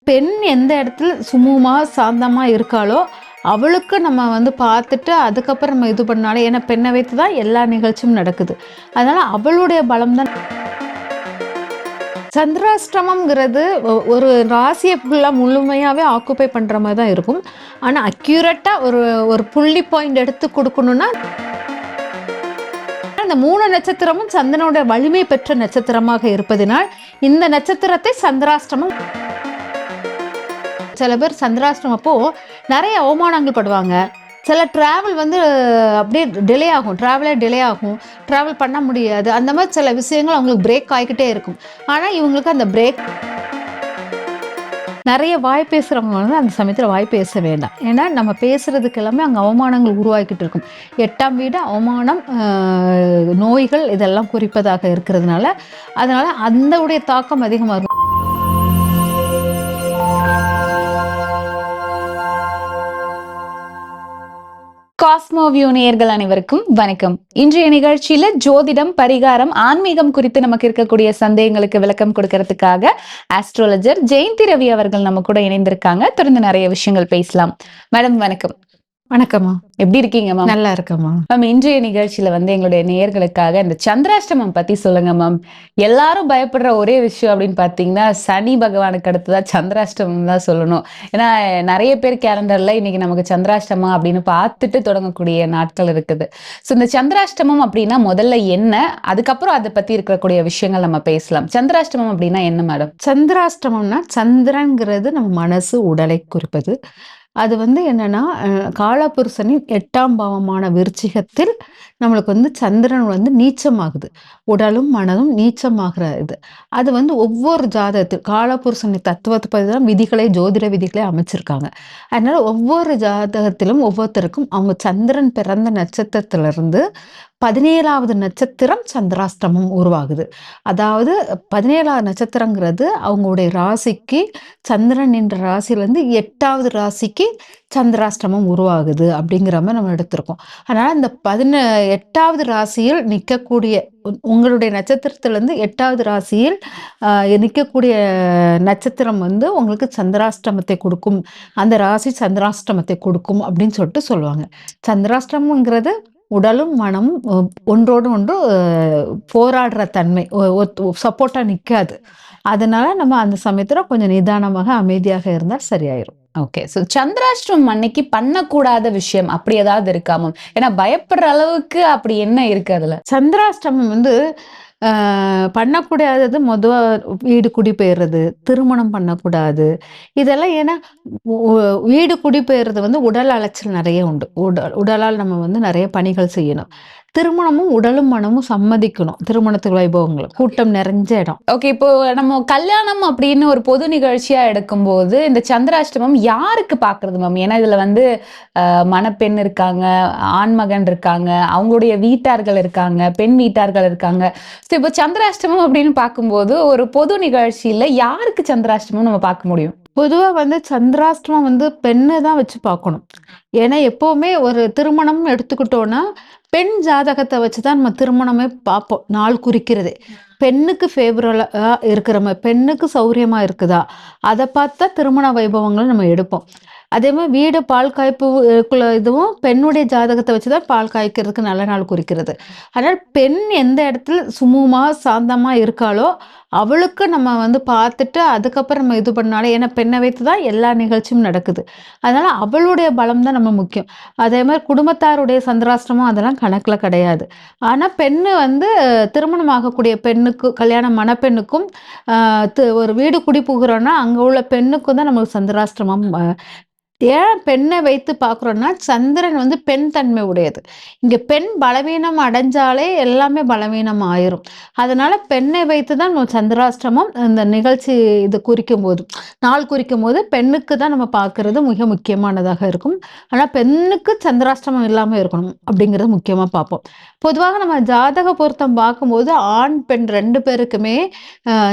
பெண் எந்த இடத்துல சுமூகமா சாந்தமா இருக்காளோ அவளுக்கு நம்ம வந்து பார்த்துட்டு அதுக்கப்புறம் நம்ம இது பண்ணாலும், ஏன்னா பெண்ணை வைத்து தான் எல்லா நிகழ்ச்சியும் நடக்குது. அதனால அவளுடைய பலம் தான். சந்திராஷ்டமம்ங்கிறது ஒரு ராசியை ஃபுல்லாக முழுமையாகவே ஆக்குப்பை பண்ணுற மாதிரி தான் இருக்கும். ஆனால் அக்யூரேட்டாக ஒரு ஒரு புள்ளி பாயிண்ட் எடுத்து கொடுக்கணும்னா அந்த 3 நட்சத்திரமும் சந்திரனோட வலிமை பெற்ற நட்சத்திரமாக இருப்பதினால் இந்த நட்சத்திரத்தை சந்திராஷ்டமம். சில பேர் சந்திராஷ்டமம் அப்போ நிறைய அவமானங்கள் படுவாங்க. சில டிராவல் வந்து அப்படியே டிலே ஆகும், டிராவல் பண்ண முடியாது. அந்த மாதிரி சில விஷயங்கள் அவங்களுக்கு பிரேக் ஆகிக்கிட்டே இருக்கும். ஆனால் இவங்களுக்கு அந்த பிரேக் நிறைய வாய் பேசுகிறவங்க வந்து அந்த சமயத்தில் வாய் பேச வேண்டாம். ஏன்னா நம்ம பேசுறதுக்கு எல்லாமே அங்கே அவமானங்கள் உருவாக்கிட்டு இருக்கும். 8ஆம் வீடு அவமானம், நோய்கள் இதெல்லாம் குறிப்பதாக இருக்கிறதுனால அதனால அந்த உடைய தாக்கம் அதிகமாக இருக்கும். காஸ்மோவியூ நேயர்கள் அனைவருக்கும் வணக்கம். இன்றைய நிகழ்ச்சியில ஜோதிடம், பரிகாரம், ஆன்மீகம் குறித்து நமக்கு இருக்கக்கூடிய சந்தேகங்களுக்கு விளக்கம் கொடுக்கறதுக்காக ஆஸ்ட்ரோலஜர் ஜெயந்தி ரவி அவர்கள் நம்ம கூட இணைந்திருக்காங்க. தொடர்ந்து நிறைய விஷயங்கள் பேசலாம். மேடம் வணக்கம். வணக்கம்மா, எப்படி இருக்கீங்க மேம்? நல்லா இருக்கம்மா. மேம், இன்றைய நிகழ்ச்சியில வந்து எங்களுடைய நேயர்களுக்காக இந்த சந்திராஷ்டமம் பத்தி சொல்லுங்க மேம். எல்லாரும் பயப்படுற ஒரே விஷயம் அப்படின்னு பாத்தீங்கன்னா சனி பகவானுக்கு அடுத்ததான் சந்திராஷ்டமம் தான் சொல்லணும். ஏன்னா நிறைய பேர் கேலண்டர்ல இன்னைக்கு நமக்கு சந்திராஷ்டமம் அப்படின்னு பார்த்துட்டு தொடங்கக்கூடிய நாட்கள் இருக்குது. ஸோ இந்த சந்திராஷ்டமம் அப்படின்னா முதல்ல என்ன, அதுக்கப்புறம் அதை பத்தி இருக்கக்கூடிய விஷயங்கள் நம்ம பேசலாம். சந்திராஷ்டமம் அப்படின்னா என்ன மேடம்? சந்திராஷ்டமம்னா சந்திரன்கிறது நம்ம மனசு உடலை குறிப்பது. அது வந்து என்னன்னா காலபுருஷனின் 8ஆம் பாவமான விருச்சிகத்தில் நம்மளுக்கு வந்து சந்திரன் வந்து நீச்சமாகுது. உடலும் மனதும் நீச்சமாகிற இது. அது வந்து ஒவ்வொரு ஜாதகத்தில் காலபுருஷனின் தத்துவத்தை பற்றி தான் விதிகளை, ஜோதிட விதிகளை அமைச்சிருக்காங்க. அதனால ஒவ்வொரு ஜாதகத்திலும் ஒவ்வொருத்தருக்கும் அவங்க சந்திரன் பிறந்த நட்சத்திரத்திலிருந்து 17வது நட்சத்திரம் சந்திராஷ்டமம் உருவாகுது. அதாவது 17வது நட்சத்திரங்கிறது அவங்களுடைய ராசிக்கு, சந்திரன் என்ற ராசியிலேருந்து 8வது ராசிக்கு சந்திராஷ்டமம் உருவாகுது அப்படிங்கிற மாதிரி நம்ம எடுத்திருக்கோம். அதனால் இந்த 8வது ராசியில் நிற்கக்கூடிய உங்களுடைய நட்சத்திரத்திலேருந்து 8வது ராசியில் நிற்கக்கூடிய நட்சத்திரம் வந்து உங்களுக்கு சந்திராஷ்டமத்தை கொடுக்கும், அந்த ராசி சந்திராஷ்டமத்தை கொடுக்கும் அப்படின்னு சொல்லிட்டு சொல்லுவாங்க. சந்திராஷ்டமங்கிறது உடலும் மனமும் ஒன்றோடு ஒன்று போராடுற தன்மை, சப்போர்ட்டாக நிற்காது. அதனால நம்ம அந்த சமயத்தில் கொஞ்சம் நிதானமாக அமைதியாக இருந்தால் சரியாயிரும். ஓகே. ஸோ சந்திராஷ்டமம் அன்னைக்கு பண்ணக்கூடாத விஷயம் அப்படி ஏதாவது இருக்காம? ஏன்னா பயப்படுற அளவுக்கு அப்படி என்ன இருக்கு அதுல? சந்திராஷ்டமம் வந்து பண்ணக்கூடாதது வீடு குடி பெயர்றது, திருமணம் பண்ணக்கூடாது. இதெல்லாம் ஏன்னா வீடு குடி பெயர்றது வந்து உடல் அலைச்சல் நிறைய உண்டு. உடலால் நம்ம வந்து நிறைய பணிகள் செய்யணும். திருமணமும் உடலும் மனமும் சம்மதிக்கணும். திருமணத்துக்கு வைபவங்கள் கூட்டம் நிறைஞ்ச இடம். ஓகே. இப்போ நம்ம கல்யாணம் அப்படின்னு ஒரு பொது நிகழ்ச்சியா எடுக்கும்போது இந்த சந்திராஷ்டமம் யாருக்கு பாக்குறது மேம்? ஏன்னா இதுல வந்து மணப்பெண் இருக்காங்க, ஆண்மகன் இருக்காங்க, அவங்களுடைய வீட்டார்கள் இருக்காங்க, பெண் வீட்டார்கள் இருக்காங்க. ஸோ இப்போ சந்திராஷ்டமம் அப்படின்னு பார்க்கும்போது ஒரு பொது நிகழ்ச்சியில யாருக்கு சந்திராஷ்டமம் நம்ம பார்க்க முடியும்? பொதுவாக வந்து சந்திராஷ்டமம் வந்து பெண்ணை தான் வச்சு பார்க்கணும். ஏன்னா எப்போவுமே ஒரு திருமணம் எடுத்துக்கிட்டோன்னா பெண் ஜாதகத்தை வச்சு தான் நம்ம திருமணமே பார்ப்போம். நாள் குறிக்கிறதே பெண்ணுக்கு ஃபேவரலாக இருக்கிற மாதிரி, பெண்ணுக்கு சௌரியமாக இருக்குதா அதை பார்த்தா திருமண வைபவங்களை நம்ம எடுப்போம். அதே மாதிரி வீடு பால் காய்ப்பு இதுவும் பெண்ணுடைய ஜாதகத்தை வச்சு தான் பால் காய்க்கிறதுக்கு நல்ல நாள் குறிக்கிறது. அதனால் பெண் எந்த இடத்துல சுமூகமாக சாந்தமாக இருக்காளோ அவளுக்கு நம்ம வந்து பார்த்துட்டு அதுக்கப்புறம் நம்ம இது பண்ணாலும், ஏன்னா பெண்ணை வைத்து தான் எல்லா நிகழ்ச்சியும் நடக்குது. அதனால் அவளுடைய பலம் தான் நம்ம முக்கியம். அதே மாதிரி குடும்பத்தாருடைய சந்திராஷ்டமம் அதெல்லாம் கணக்கில் கிடையாது. ஆனால் பெண்ணு வந்து திருமணம் ஆகக்கூடிய பெண்ணுக்கு, கல்யாணம் மணப்பெண்ணுக்கும் ஒரு வீடு குடி புகுறோன்னா அங்கே உள்ள பெண்ணுக்கும் தான் நமக்கு சந்திராஷ்டமம். ஏன் பெண்ணை வைத்து பார்க்குறோன்னா சந்திரன் வந்து பெண் தன்மை உடையது. இங்கே பெண் பலவீனம் அடைஞ்சாலே எல்லாமே பலவீனம் ஆயிரும். அதனால பெண்ணை வைத்து தான் நம்ம சந்திராஷ்டமம் இந்த நிகழ்ச்சி இது குறிக்கும் போது, நாள் குறிக்கும் போது பெண்ணுக்கு தான் நம்ம பார்க்கறது மிக முக்கியமானதாக இருக்கும். ஆனால் பெண்ணுக்கு சந்திராஷ்டமம் இல்லாமல் இருக்கணும் அப்படிங்கிறது முக்கியமாக பார்ப்போம். பொதுவாக நம்ம ஜாதக பொருத்தம் பார்க்கும்போது ஆண் பெண் 2 பேருக்குமே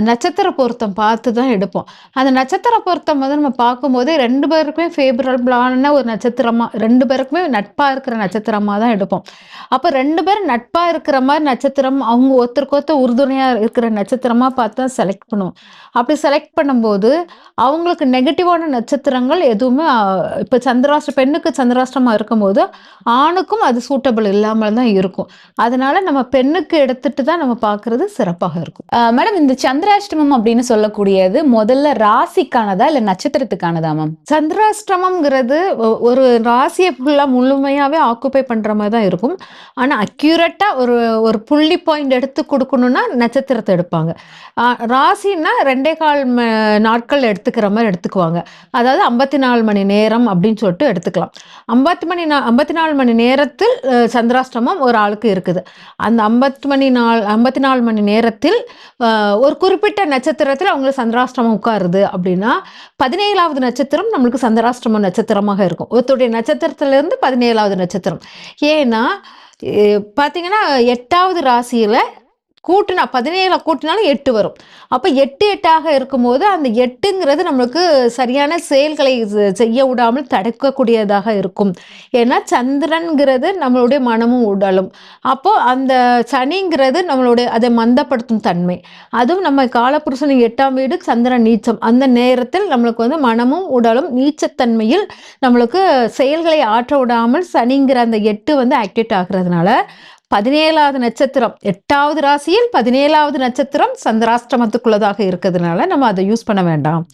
நட்சத்திர பொருத்தம் பார்த்து தான் எடுப்போம். அந்த நட்சத்திர பொருத்தம் வந்து நம்ம பார்க்கும்போதே 2 பேருக்குமே ஃபேவரபிளான ஒரு நட்சத்திரமா 2 பேருக்குமே நட்பா இருக்கிற நட்சத்திரமா தான் எடுப்போம். அப்ப 2 பேரும் நட்பா இருக்கிற மாரி நட்சத்திரம், அவங்க ஒருத்தருக்கு ஒருத்தர் உறுதுணையா இருக்கிற நட்சத்திரமா பார்த்து தான் செலக்ட் பண்ணுவோம். அப்படி செலக்ட் பண்ணும்போது, அவங்களுக்கு நெகட்டிவான நட்சத்திரங்கள் எதுவுமே இப்ப பெண்ணுக்கு சந்திராஷ்டமம் இருக்கும்போது, ஆணுக்கும் அது சூட்டபிள் இல்லாம தான் இருக்கும். அதனால நம்ம பெண்ணுக்கு எடுத்துட்டு தான் நம்ம பார்க்கிறது சிறப்பாக இருக்கும். மேடம், இந்த சந்திராஷ்டமம் அப்படின்னு சொல்லக்கூடியது முதல்ல ராசிக்கானதா இல்ல நட்சத்திரத்துக்கானதா மேம்? சந்திராஷ்டமம்ங்கிறது ஒரு ராசியை ஃபுல்லா முழுமையாவே ஆக்குபை பண்ற மாரி தான் இருக்கும். ஆனா அக்யூரேட்டா ஒரு ஒரு புள்ளி பாயிண்ட் எடுத்து குடுக்கணும்னா நட்சத்திரத்த எடுப்பாங்க. ராசின்னா 2 1/4 நாட்கள் எடுத்துக்கிற மாரி எடுத்துக்குவாங்க. அதாவது 54 மணி நேரம் அப்படின்னு சொல்லிட்டு எடுத்துக்கலாம். 54 மணி நேரத்தில் சந்திராஷ்டமம் ஒரு ஆளுக்கு இருக்குது. அந்த 54 மணி நேரத்தில் ஒரு குறிப்பிட்ட நட்சத்திரத்தில் அவங்களுக்கு சந்திராஷ்டமம் உட்காருது அப்படின்னா 17வது நட்சத்திரம் நம்மளுக்கு சந்திராஷ்டம நட்சத்திரமாக இருக்கும். ஒருத்தருடைய நட்சத்திரத்திலிருந்து 17வது நட்சத்திரம். ஏன்னா பார்த்தீங்கன்னா 8வது ராசியில 17 கூட்டினாலும் 8 வரும். அப்ப 8 8ஆக இருக்கும்போது அந்த 8ங்கிறது நம்மளுக்கு சரியான செயல்களை செய்ய விடாமல் தடுக்கக்கூடியதாக இருக்கும். ஏன்னா சந்திரன்கிறது நம்மளுடைய மனமும் உடலும். அப்போ அந்த சனிங்கிறது நம்மளுடைய அதை மந்தப்படுத்தும் தன்மை. அதுவும் நம்ம காலபுருஷன் 8ஆம் வீடு சந்திரன் நீச்சம். அந்த நேரத்தில் நம்மளுக்கு வந்து மனமும் உடலும் நீச்சத்தன்மையில் நம்மளுக்கு செயல்களை ஆற்ற விடாமல் சனிங்கிற அந்த 8 வந்து ஆக்டிவேட் ஆகுறதுனால 17வது நட்சத்திரம் 8வது ராசியில் 17வது நட்சத்திரம் சந்திராஷ்டமத்துக்குள்ளதாக இருக்கிறதுனால நம்ம அதை யூஸ் பண்ண வேண்டாம்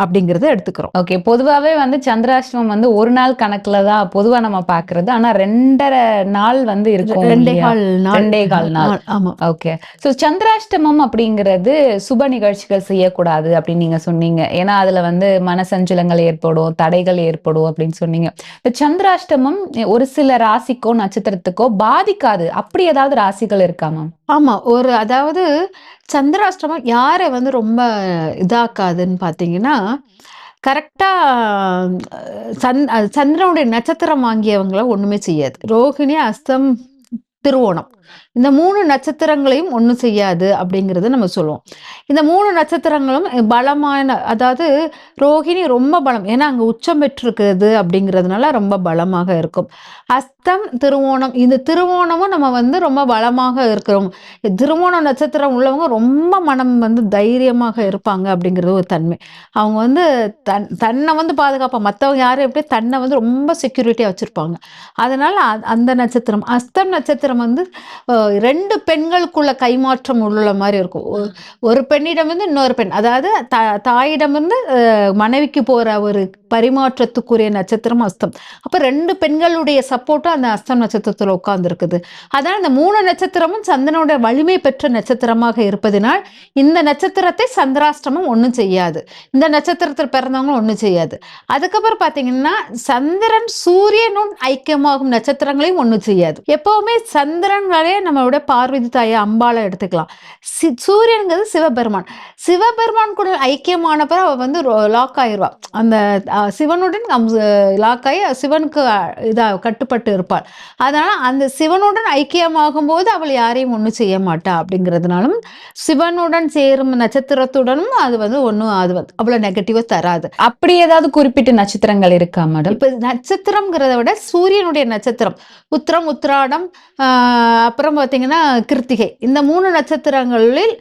அப்படிங்கறத எடுத்துக்கிறோம். ஓகே. பொதுவாவே வந்து சந்திராஷ்டமம் வந்து ஒரு நாள் கணக்குல தான் பொதுவா நம்ம பாக்குறது. ஆனா 2.5 நாள் வந்து இருக்கும். 2.25 நாள். ஆமா. ஓகே. சோ சந்திராஷ்டமம் அப்படிங்கிறது சுப நிகழ்ச்சிகள் செய்யக்கூடாது அப்படின்னு நீங்க சொன்னீங்க. ஏன்னா அதுல வந்து மனசஞ்சலங்கள் ஏற்படும், தடைகள் ஏற்படும் அப்படின்னு சொன்னீங்க. இந்த சந்திராஷ்டமம் ஒரு சில ராசிக்கோ நட்சத்திரத்துக்கோ பாதிக்காது. அப்படி ஏதாவது ராசிகள் இருக்கா மேம்? ஆமா. அதாவது சந்திராஷ்டமம் யாரை வந்து ரொம்ப இதாக்காதுன்னு பார்த்தீங்கன்னா, கரெக்ட்டா சந்திரனுடைய நட்சத்திரம் வாங்கியவங்கள ஒண்ணுமே செய்யாது. ரோகிணி, அஸ்தம், திருவோணம். இந்த 3 நட்சத்திரங்களையும் ஒண்ணும் செய்யாது அப்படிங்கிறத நம்ம சொல்லுவோம். இந்த 3 நட்சத்திரங்களும் பலமான, அதாவது ரோகிணி ரொம்ப பலம். ஏன்னா அங்க உச்சம் பெற்றிருக்கிறது அப்படிங்கிறதுனால ரொம்ப பலமாக இருக்கும். அஸ்தம், திருவோணம். இந்த திருவோணமும் நம்ம வந்து ரொம்ப பலமாக இருக்கிறோம். திருவோண நட்சத்திரம் உள்ளவங்க ரொம்ப மனம் வந்து தைரியமாக இருப்பாங்க அப்படிங்கிறது ஒரு தன்மை. அவங்க வந்து தன்னை வந்து பாதுகாப்பாங்க. மற்றவங்க யாரும் எப்படி தன்னை வந்து ரொம்ப செக்யூரிட்டியா வச்சிருப்பாங்க. அதனால அந்த நட்சத்திரம். அஸ்தம் நட்சத்திரம் வந்து 2 பெண்களுக்குள்ள கைமாற்றம் உள்ள மாதிரி இருக்கும். ஒரு பெண்ணிடம் வந்து இன்னொரு பெண், அதாவது தாயிடம் இருந்து மனைவிக்கு போற ஒரு பரிமாற்றத்துக்குரிய நட்சத்திரம் அஸ்தம். அப்ப 2 பெண்களுடைய சப்போர்ட்டும் அந்த அஸ்தம் நட்சத்திரத்துல உட்கார்ந்து இருக்குது. அதனால இந்த 3 நட்சத்திரமும் சந்திரனுடைய வலிமை பெற்ற நட்சத்திரமாக இருப்பதனால் இந்த நட்சத்திரத்தை சந்திராஷ்டமம் ஒண்ணும் செய்யாது. இந்த நட்சத்திரத்தில் பிறந்தவங்க ஒண்ணும் செய்யாது. அதுக்கப்புறம் பாத்தீங்கன்னா சந்திரன் சூரியனும் ஐக்கியமாகும் நட்சத்திரங்களையும் ஒண்ணும் செய்யாது. எப்பவுமே சந்திரன் வரைய நம்மளுடைய பார்வதி தாயை அம்பாளை எடுத்துக்கலாம். சூரியனுங்கிறது சிவபெருமான். சிவபெருமான் கூட ஐக்கியமான பிறகு அவ வந்து லாக் ஆயிடுவா. அந்த சிவனுடன் லாக் ஆகி சிவனுக்கு கட்டுப்பட்டு இருப்பாள். அதனால அந்த சிவனுடன் ஐக்கியமாகும் போது அவள் யாரையும் ஒன்றும் செய்ய மாட்டா. அப்படிங்கிறதுனாலும் சிவனுடன் சேரும் நட்சத்திரத்துடனும் அது வந்து ஒன்றும் அது வந்து அவ்வளவு நெகட்டிவா தராது. அப்படி ஏதாவது குறிப்பிட்ட நட்சத்திரங்கள் இருக்கா மேடம்? இப்ப நட்சத்திரம்ங்கிறத விட சூரியனுடைய நட்சத்திரம் உத்திரம், உத்திராடம், அப்புறம் பார்த்தீங்கன்னா கிருத்திகை. இந்த 3 நட்சத்திரங்களில்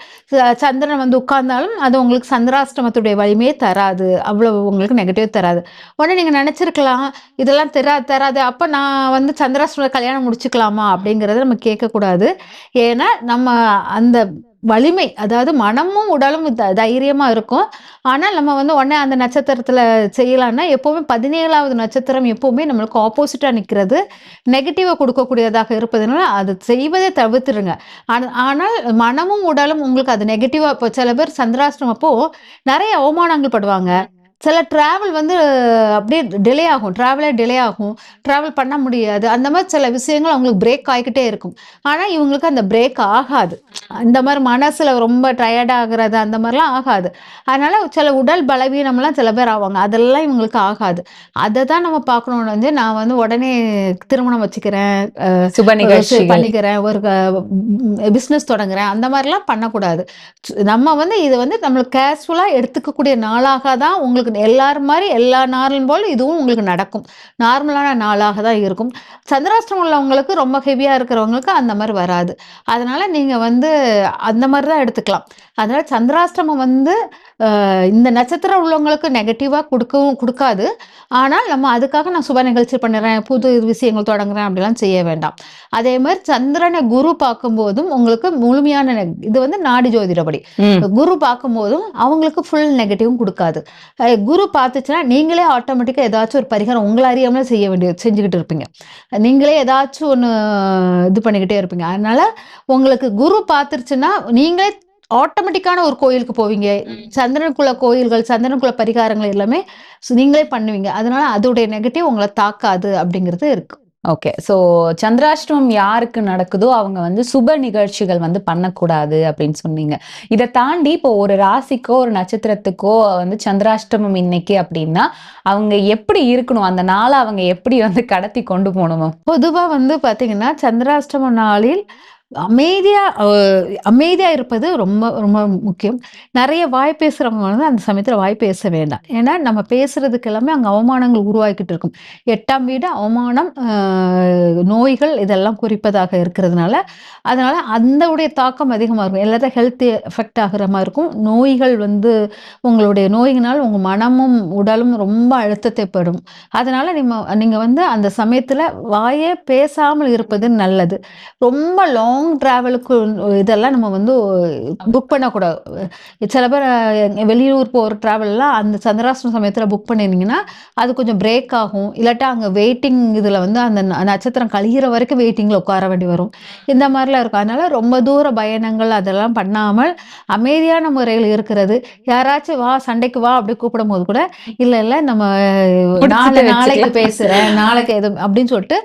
சந்திரன் வந்து உட்கார்ந்தாலும் அது உங்களுக்கு சந்திராஷ்டமத்துடைய வலிமையே தராது. அவ்வளவு உங்களுக்கு நெகட்டிவ் தராது. உடனே நீங்க நினைச்சிருக்கலாம் இதெல்லாம் தராது, அப்ப நான் வந்து சந்திராஷ்டம கல்யாணம் முடிச்சுக்கலாமா அப்படிங்கறத நம்ம கேட்கக்கூடாது. ஏன்னா நம்ம அந்த வலிமை, அதாவது மனமும் உடலும் தைரியமா இருக்கும். ஆனால் நம்ம வந்து உடனே அந்த நட்சத்திரத்துல செய்யலாம்னா எப்பவுமே 17வது நட்சத்திரம் எப்பவுமே நம்மளுக்கு ஆப்போசிட்டா நிற்கிறது, நெகட்டிவா கொடுக்கக்கூடியதாக இருப்பதனால அது செய்வதை தவிர்த்துருங்க. ஆனால் மனமும் உடலும் உங்களுக்கு அது நெகட்டிவா, இப்போ சில பேர் சந்திராஷ்டமம் அப்போ நிறைய அவமானங்கள் படுவாங்க. சில டிராவல் வந்து அப்படியே டிலே ஆகும், டிராவல் பண்ண முடியாது. அந்த மாதிரி சில விஷயங்கள் அவங்களுக்கு பிரேக் ஆகிக்கிட்டே இருக்கும். ஆனால் இவங்களுக்கு அந்த பிரேக் ஆகாது. இந்த மாதிரி மனசுல ரொம்ப டயர்ட் ஆகுறது அந்த மாதிரிலாம் ஆகாது. அதனால சில உடல் பலவீனம்லாம் சில பேர் ஆவாங்க, அதெல்லாம் இவங்களுக்கு ஆகாது. அதை தான் நம்ம பார்க்கணும்னு வந்து நான் வந்து உடனே திருமணம் வச்சுக்கிறேன், சுப நிகழ்ச்சி பண்ணிக்கிறேன், ஒரு பிஸ்னஸ் தொடங்குறேன், அந்த மாதிரிலாம் பண்ணக்கூடாது. நம்ம வந்து இது வந்து நம்மளுக்கு கேஷுவலா எடுத்துக்கக்கூடிய நாளாக தான் உங்களுக்கு உங்களுக்கு எல்லாரும் மாதிரி எல்லா நாளும் போல் இதுவும் உங்களுக்கு நடக்கும். நார்மலான நாளாக தான் இருக்கும். சந்திராஷ்டமம் உள்ளவங்களுக்கு ரொம்ப ஹெவியா இருக்கிறவங்களுக்கு அந்த மாதிரி வராது. அதனால நீங்க வந்து அந்த மாதிரி தான் எடுத்துக்கலாம். அதனால சந்திராஷ்டமம் வந்து இந்த நட்சத்திரம் உள்ளவங்களுக்கு நெகட்டிவா கொடுக்காது. ஆனால் நம்ம அதுக்காக நான் சுப நிகழ்ச்சி பண்ணுறேன், புது விஷயங்கள் தொடங்குறேன் அப்படிலாம் செய்ய வேண்டாம். அதே மாதிரி சந்திரனை குரு பார்க்கும்போதும் உங்களுக்கு முழுமையான இது வந்து நாடி ஜோதிடப்படி குரு பார்க்கும்போதும் அவங்களுக்கு ஃபுல் நெகட்டிவும் கொடுக்காது. குரு பார்த்துச்சுன்னா நீங்களே ஆட்டோமேட்டிக்காக ஏதாச்சும் ஒரு பரிகாரம் உங்களை அறியாமலே செஞ்சுக்கிட்டு இருப்பீங்க. நீங்களே ஏதாச்சும் ஒன்று இது பண்ணிக்கிட்டே இருப்பீங்க. அதனால உங்களுக்கு குரு பார்த்துருச்சுன்னா நீங்களே ஆட்டோமேட்டிக்கான ஒரு கோயிலுக்கு போவீங்க. சந்திரனுக்குள்ள கோயில்கள், சந்திரனுக்குள்ள பரிகாரங்கள் எல்லாமே நீங்களே பண்ணுவீங்க. அதனால அதோடைய நெகட்டிவ் உங்களை தாக்காது அப்படிங்கிறது இருக்கு. ஓகே. ஸோ சந்திராஷ்டமம் யாருக்கு நடக்குதோ அவங்க வந்து சுப நிகழ்ச்சிகள் வந்து பண்ணக்கூடாது அப்படின்னு சொன்னீங்க. இதை தாண்டி இப்போ ஒரு ராசிக்கோ ஒரு நட்சத்திரத்துக்கோ வந்து சந்திராஷ்டமம் இன்னைக்கு அப்படின்னா அவங்க எப்படி இருக்கணும், அந்த நாளை அவங்க எப்படி வந்து கடத்தி கொண்டு போகணுமோ? பொதுவா வந்து பாத்தீங்கன்னா சந்திராஷ்டம நாளில் அமைதியா இருப்பது ரொம்ப ரொம்ப முக்கியம். நிறைய வாய் பேசுறவங்க வந்து அந்த சமயத்துல வாய் பேச வேண்டாம். ஏன்னா நம்ம பேசுறதுக்கு எல்லாமே அங்க அவமானங்கள் உருவாக்கிட்டு இருக்கும். 8ஆம் வீடு அவமானம், நோய்கள் இதெல்லாம் குறிப்பதாக இருக்கிறதுனால அதனால அந்த உடைய தாக்கம் அதிகமா இருக்கும். எல்லாத்தையும் ஹெல்த் எஃபெக்ட் ஆகுற மாதிரி இருக்கும். நோய்கள் வந்து உங்களுடைய நோயினால் உங்க மனமும் உடலும் ரொம்ப அழுத்தத்தை படும். அதனால நீங்க வந்து அந்த சமயத்துல வாயே பேசாமல் இருப்பது நல்லது. ரொம்ப லாங் டிராவலுக்கு இதெல்லாம் நம்ம வந்து புக் பண்ணக்கூடாது. சில பேர் வெளியூர் போகிற ட்ராவல்லாம் அந்த சந்திராஷ்டம சமயத்தில் புக் பண்ணிருந்தீங்கன்னா அது கொஞ்சம் பிரேக் ஆகும். இல்லாட்டா அங்கே வெயிட்டிங் இதில் வந்து அந்த நட்சத்திரம் கழிகிற வரைக்கும் வெயிட்டிங்கில் உட்கார வேண்டி வரும். இந்த மாதிரிலாம் இருக்கும். அதனால ரொம்ப தூர பயணங்கள் அதெல்லாம் பண்ணாமல் அமைதியான முறையில் இருக்கிறது. யாராச்சும் வா சண்டைக்கு வா அப்படி கூப்பிடும் போது கூட இல்லை நம்ம நாளைக்கு பேசுகிறேன், நாளைக்கு எது அப்படின்னு சொல்லிட்டு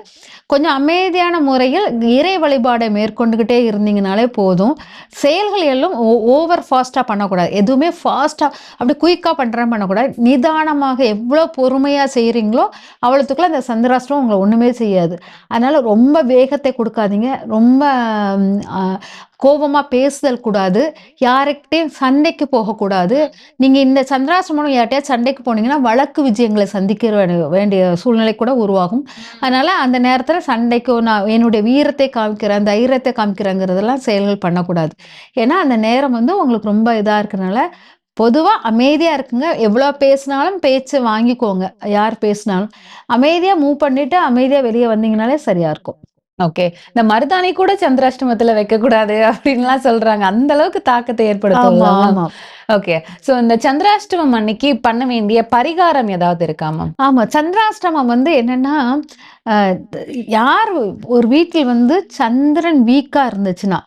கொஞ்சம் அமைதியான முறையில் இறை வழிபாடை மேற்கொண்டுகிட்டே இருந்தீங்கனாலே போதும். செயல்கள் எல்லாம் ஓவர் ஃபாஸ்ட்டாக பண்ணக்கூடாது. எதுவுமே ஃபாஸ்ட்டாக அப்படி குயிக்காக பண்ணுறேன்னு பண்ணக்கூடாது. நிதானமாக எவ்வளோ பொறுமையாக செய்கிறீங்களோ அவ்வளோத்துக்குள்ள அந்த சந்திராஷ்டமம் உங்களை ஒன்றுமே செய்யாது. அதனால் ரொம்ப வேகத்தை கொடுக்காதீங்க. ரொம்ப கோபமாக பேசுதல் கூடாது. யார்கிட்டையும் சண்டைக்கு போகக்கூடாது. நீங்கள் இந்த சந்திராஷ்டமம் யார்கிட்டயாவது சண்டைக்கு போனீங்கன்னா வழக்கு விஜயங்களை சந்திக்க வேண்டிய சூழ்நிலை கூட உருவாகும். அதனால் அந்த நேரத்தில் சண்டைக்கு நான் என்னுடைய வீரத்தை காமிக்கிறேன், தைரியத்தை காமிக்கிறேங்கிறதெல்லாம் செயல்கள் பண்ணக்கூடாது. ஏன்னா அந்த நேரம் வந்து உங்களுக்கு ரொம்ப இதாக இருக்கிறதுனால பொதுவாக அமைதியாக இருக்குங்க. எவ்வளோ பேசினாலும் பேச்சு வாங்கிக்கோங்க. யார் பேசினாலும் அமைதியாக மூவ் பண்ணிட்டு அமைதியாக வெளியே வந்தீங்கனாலே சரியா இருக்கும். ஓகே. இந்த மருதாணி கூட சந்திராஷ்டமத்துல வைக்கக்கூடாது அப்படின்லாம் சொல்றாங்க. அந்த அளவுக்கு தாக்கத்தை ஏற்படுத்தும். ஓகே. சோ இந்த சந்திராஷ்டமம் அன்னைக்கு பண்ண வேண்டிய பரிகாரம் ஏதாவது இருக்காமா? ஆமா. சந்திராஷ்டமம் வந்து என்னன்னா யார் ஒரு வீட்டில் வந்து சந்திரன் வீக்கா இருந்துச்சுன்னா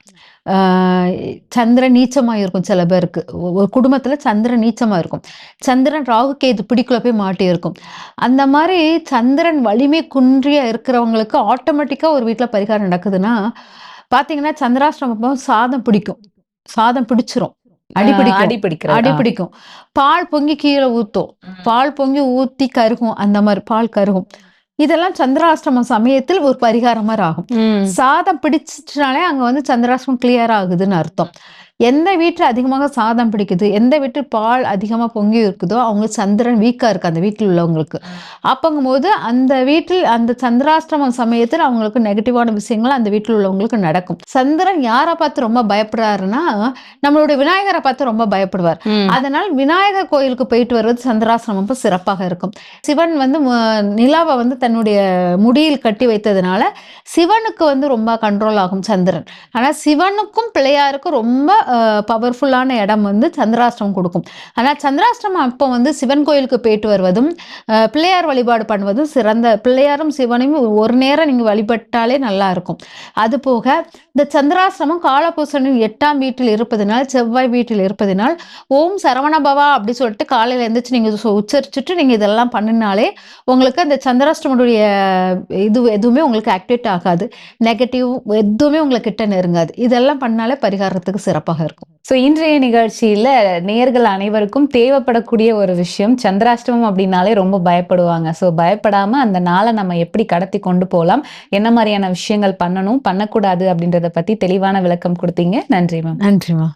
சந்திரன் நீச்சமா இருக்கும். சில பேருக்கு ஒரு குடும்பத்துல சந்திரன் நீச்சமா இருக்கும். சந்திரன் ராகு கேது பிடிக்குள்ள போய் மாட்டி இருக்கும். அந்த மாதிரி சந்திரன் வலிமை குன்றியா இருக்கிறவங்களுக்கு ஆட்டோமேட்டிக்கா ஒரு வீட்டுல பரிகாரம் நடக்குதுன்னா பாத்தீங்கன்னா சந்திராஷ்டமம் சாதம் பிடிக்கும். சாதம் பிடிச்சிரும். அடி பிடிக்கும். பால் பொங்கி கீழே ஊத்தும். பால் பொங்கி ஊத்தி கருகும். அந்த மாதிரி பால் கருகும். இதெல்லாம் சந்திராஷ்டமம் சமயத்தில் ஒரு பரிகாரம் மாதிரி ஆகும். சாதம் பிடிச்சிட்டுனாலே அங்க வந்து சந்திராஷ்டமம் கிளியர் ஆகுதுன்னு அர்த்தம். எந்த வீட்டில் அதிகமாக சாதம் பிடிக்குது, எந்த வீட்டில் பால் அதிகமாக பொங்கி இருக்குதோ அவங்க சந்திரன் வீக்கா இருக்கு அந்த வீட்டில் உள்ளவங்களுக்கு. அப்பங்கும்போது அந்த வீட்டில் அந்த சந்திராஷ்டமம் சமயத்தில் அவங்களுக்கு நெகட்டிவான விஷயங்கள் அந்த வீட்டில் உள்ளவங்களுக்கு நடக்கும். சந்திரன் யாரை பார்த்து ரொம்ப பயப்படுறாருன்னா நம்மளுடைய விநாயகரை பார்த்து ரொம்ப பயப்படுவார். அதனால் விநாயகர் கோயிலுக்கு போயிட்டு வருவது சந்திராஷ்டமம் சிறப்பாக இருக்கும். சிவன் வந்து நிலாவை வந்து தன்னுடைய முடியில் கட்டி வைத்ததுனால சிவனுக்கு வந்து ரொம்ப கண்ட்ரோல் ஆகும் சந்திரன். ஆனா சிவனுக்கும் பிள்ளையாருக்கும் ரொம்ப பவர்ஃபுல்லான இடம் வந்து சந்திராஷ்டமம் கொடுக்கும். ஆனால் சந்திராஷ்டமம் அப்போ வந்து சிவன் கோயிலுக்கு போயிட்டு வருவதும் பிள்ளையார் வழிபாடு பண்ணுவதும் சிறந்த. பிள்ளையாரும் சிவனையும் ஒரு நேரம் நீங்க வழிபட்டாலே நல்லா இருக்கும். அது போக இந்த சந்திராஷ்டமம் காலபூசணி 8ஆம் வீட்டில் இருப்பதனால், செவ்வாய் வீட்டில் இருப்பதனால் ஓம் சரவணபவா அப்படி சொல்லிட்டு காலையில எழுந்திரிச்சு நீங்க உச்சரிச்சுட்டு நீங்க இதெல்லாம் பண்ணினாலே உங்களுக்கு அந்த சந்திராஷ்டமனுடைய இது எதுவுமே உங்களுக்கு ஆக்டிவேட் ஆகாது. நெகட்டிவ் எதுவுமே உங்களுக்கு கிட்ட நெருங்காது. இதெல்லாம் பண்ணாலே பரிகாரத்துக்கு சிறப்பாக இருக்கும். ஸோ இன்றைய நிகழ்ச்சியில நேயர்கள் அனைவருக்கும் தேவைப்படக்கூடிய ஒரு விஷயம், சந்திராஷ்டமம் அப்படின்னாலே ரொம்ப பயப்படுவாங்க. ஸோ பயப்படாம அந்த நாளை நம்ம எப்படி கடத்தி கொண்டு போகலாம், என்ன மாதிரியான விஷயங்கள் பண்ணணும் பண்ணக்கூடாது அப்படின்றத பத்தி தெளிவான விளக்கம் கொடுத்தீங்க. நன்றி மேம். நன்றி மேம்.